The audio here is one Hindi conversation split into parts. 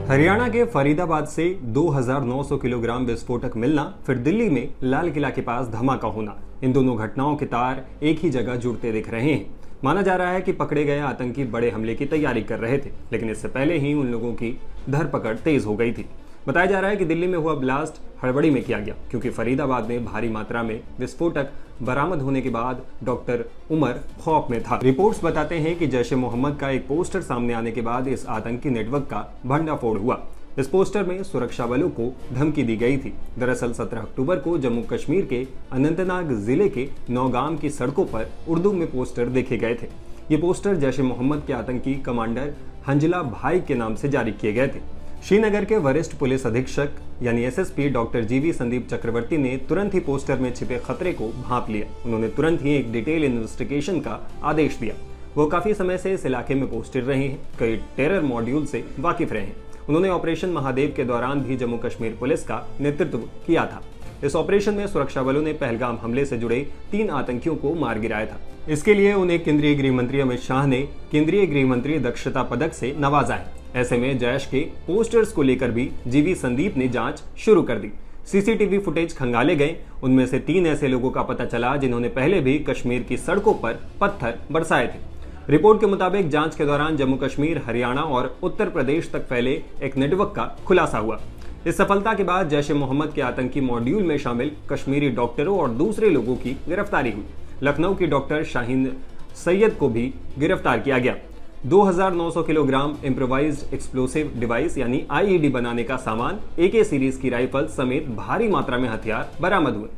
हरियाणा के फरीदाबाद से 2,900 किलोग्राम विस्फोटक मिलना, फिर दिल्ली में लाल किला के पास धमाका होना, इन दोनों घटनाओं के तार एक ही जगह जुड़ते दिख रहे हैं। माना जा रहा है कि पकड़े गए आतंकी बड़े हमले की तैयारी कर रहे थे, लेकिन इससे पहले ही उन लोगों की धरपकड़ तेज हो गई थी। बताया जा रहा है कि दिल्ली में हुआ ब्लास्ट हड़बड़ी में किया गया, क्योंकि फरीदाबाद में भारी मात्रा में विस्फोटक बरामद होने के बाद डॉक्टर उमर खौफ में था। रिपोर्ट्स बताते हैं कि जैश ए मोहम्मद का एक पोस्टर सामने आने के बाद इस आतंकी नेटवर्क का भंडाफोड़ हुआ। इस पोस्टर में सुरक्षा बलों को धमकी दी गई थी। दरअसल 17 अक्टूबर को जम्मू कश्मीर के अनंतनाग जिले के नौगाम की सड़कों पर उर्दू में पोस्टर देखे गए थे। ये पोस्टर जैश ए मोहम्मद के आतंकी कमांडर हंजला भाई के नाम से जारी किए गए थे। श्रीनगर के वरिष्ठ पुलिस अधीक्षक यानी एसएसपी डॉक्टर जीवी संदीप चक्रवर्ती ने तुरंत ही पोस्टर में छिपे खतरे को भांप लिया। उन्होंने तुरंत ही एक डिटेल इन्वेस्टिगेशन का आदेश दिया। वो काफी समय से इस इलाके में पोस्टेड रहे हैं, कई टेरर मॉड्यूल से वाकिफ रहे हैं। उन्होंने ऑपरेशन महादेव के दौरान भी जम्मू कश्मीर पुलिस का नेतृत्व किया था। इस ऑपरेशन में सुरक्षा बलों ने पहलगाम हमले से जुड़े 3 आतंकियों को मार गिराया था। इसके लिए उन्हें केंद्रीय गृह मंत्री अमित शाह ने केंद्रीय गृह मंत्री दक्षता पदक से नवाजा है। ऐसे में जैश के पोस्टर्स को लेकर भी जीवी संदीप ने जांच शुरू कर दी। सीसीटीवी फुटेज खंगाले गए। उनमें से 3 ऐसे लोगों का पता चला जिन्होंने पहले भी कश्मीर की सड़कों पर पत्थर बरसाए थे। रिपोर्ट के मुताबिक जांच के दौरान जम्मू कश्मीर, हरियाणा और उत्तर प्रदेश तक फैले एक नेटवर्क का खुलासा हुआ। इस सफलता के बाद जैश ए मोहम्मद के आतंकी मॉड्यूल में शामिल कश्मीरी डॉक्टरों और दूसरे लोगों की गिरफ्तारी हुई। लखनऊ की डॉक्टर शाहीन सैयद को भी गिरफ्तार किया गया। 2,900 किलोग्राम इम्प्रोवाइज्ड एक्सप्लोसिव डिवाइस यानी आईईडी बनाने का सामान, एके सीरीज की राइफल समेत भारी मात्रा में हथियार बरामद हुए।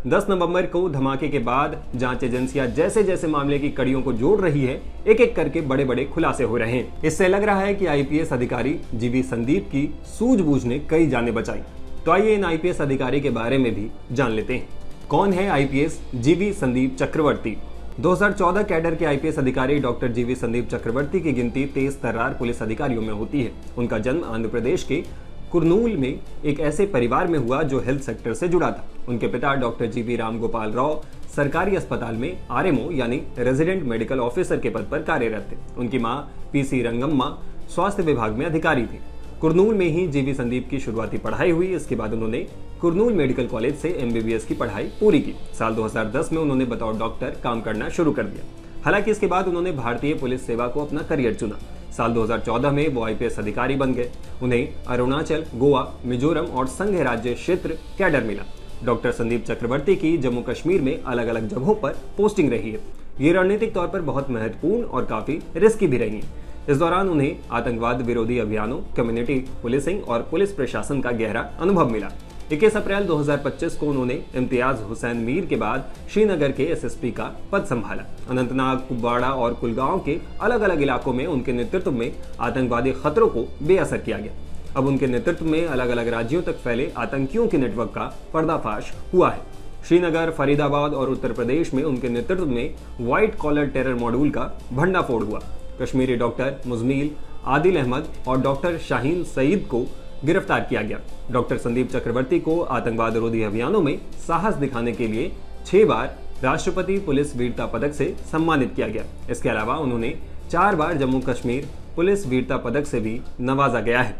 10 नवंबर को धमाके के बाद जांच एजेंसियां जैसे जैसे मामले की कड़ियों को जोड़ रही है, एक एक करके बड़े बड़े खुलासे हो रहे हैं। इससे लग रहा है कि आईपीएस अधिकारी जीवी संदीप की सूझबूझ ने कई जानें बचाई। तो आइए इन आईपीएस अधिकारी के बारे में भी जान लेते हैं। कौन है आईपीएस जीवी संदीप चक्रवर्ती? 2014 कैडर के आईपीएस अधिकारी डॉक्टर जीवी संदीप चक्रवर्ती की गिनती तेज तर्रार पुलिस अधिकारियों में होती है। उनका जन्म आंध्र प्रदेश के कुर्नूल में एक ऐसे परिवार में हुआ जो हेल्थ सेक्टर से जुड़ा था। उनके पिता डॉक्टर जीवी राम गोपाल राव सरकारी अस्पताल में आरएमओ यानी रेजिडेंट मेडिकल ऑफिसर के पद पर कार्यरत थे। उनकी मां पीसी रंगम्मा स्वास्थ्य विभाग में अधिकारी थी। कुर्नूल में ही जीवी संदीप की शुरुआती पढ़ाई हुई। इसके बाद उन्होंने कुर्नूल मेडिकल कॉलेज से एमबीबीएस की पढ़ाई पूरी की। साल 2010 में उन्होंने बतौर डॉक्टर काम करना शुरू कर दिया। हालांकि इसके बाद उन्होंने भारतीय पुलिस सेवा को अपना करियर चुना। साल 2014 में वो आईपीएस अधिकारी बन गए। उन्हें अरुणाचल, गोवा, मिजोरम और संघ राज्य क्षेत्र कैडर मिला। डॉक्टर संदीप चक्रवर्ती की जम्मू कश्मीर में अलग अलग जगहों पर पोस्टिंग रही है। ये रणनीतिक तौर पर बहुत महत्वपूर्ण और काफी रिस्की भी रही है। इस दौरान उन्हें आतंकवाद विरोधी अभियानों, कम्युनिटी पुलिसिंग और पुलिस प्रशासन का गहरा अनुभव मिला। 21 अप्रैल 2025 को उन्होंने इम्तियाज हुसैन मीर के बाद श्रीनगर के एसएसपी का पद संभाला। अनंतनाग, कुपवाड़ा और कुलगांव के अलग अलग इलाकों में उनके नेतृत्व में आतंकवादी खतरों को बेअसर किया गया। अब उनके नेतृत्व में अलग अलग राज्यों तक फैले आतंकियों के नेटवर्क का पर्दाफाश हुआ है। श्रीनगर, फरीदाबाद और उत्तर प्रदेश में उनके नेतृत्व में व्हाइट कॉलर टेरर मॉड्यूल का भंडाफोड़ हुआ। कश्मीरी डॉक्टर मुजमिल, आदिल अहमद और डॉक्टर शाहीन सईद को गिरफ्तार किया गया। डॉक्टर संदीप चक्रवर्ती को आतंकवाद विरोधी अभियानों में साहस दिखाने के लिए 6 बार राष्ट्रपति पुलिस वीरता पदक से सम्मानित किया गया। इसके अलावा उन्होंने 4 बार जम्मू कश्मीर पुलिस वीरता पदक से भी नवाजा गया है।